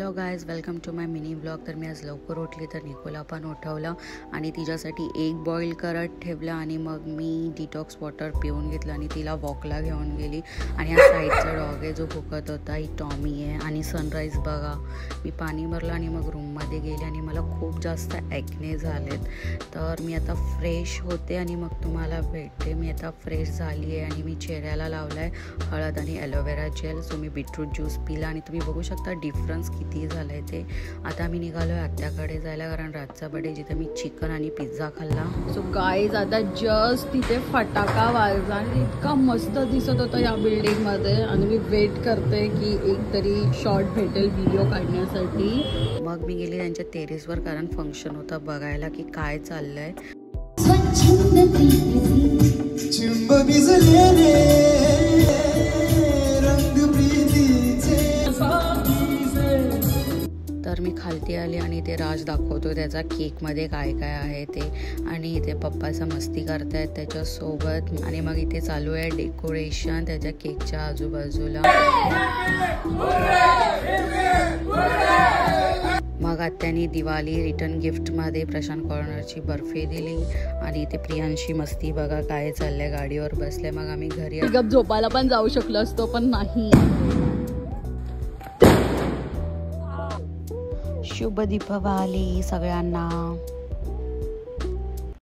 Hello guys, welcome to my mini blog. तर मी आज लवकर उठली, तर निकोला पण उठवलं आणि तिच्यासाठी एग बॉईल करत ठेवलं आणि मग मी डिटॉक्स वॉटर पिऊन घेतलं आणि तिला वॉकला घेऊन गेली. आणि हा साईडचा डॉग आहे जो भुकत होता, ही टॉमी आहे. आणि सनराईज बघा, मी पाणी भरलं आणि मग रूममध्ये गेले आणि मला खूप जास्त ॲक्ने झालेत. तर मी आता फ्रेश होते आणि मग तुम्हाला भेटते. मी आता फ्रेश झाली आहे आणि मी चेहऱ्याला लावला आहे हळद आणि ॲलोवेरा जेल. सो मी बीटरूट ज्यूस पिला आणि तुम्ही बघू शकता डिफरन्स किती झालं आहे ते. आता मी निघालो आहे आत्याकडे जायला, कारण रातचा बर्थडे जिथे मी चिकन आणि पिझ्झा खाल्ला. सो गाईज, आता जस्ट तिथे फटाका वाजला आणि इतका मस्त दिसत होता या बिल्डिंगमध्ये. आणि मी वेट करते की एक तरी शॉट भेटेल व्हिडिओ काढण्यासाठी. मग मी गेली त्यांच्या टेरेसवर, कारण फंक्शन होतं, बघायला की काय चाललंय. तर मी खालती आली आणि ते राज दाखवतो त्याचा केकमध्ये काय काय आहे ते. आणि इथे पप्पाचा मस्ती करतायत त्याच्यासोबत. आणि मग इथे चालू आहे डेकोरेशन त्याच्या केकच्या आजूबाजूला. मग आत्याने दिवाळी रिटर्न गिफ्टमध्ये प्रशांत कॉर्नरची बर्फी दिली. आणि इथे प्रियांशी मस्ती बघा काय चाललंय, गाडीवर बसले. मग आम्ही घरी झोपायला पण जाऊ शकलो असतो, पण नाही. शुभ दीपावली सगळ्यांना.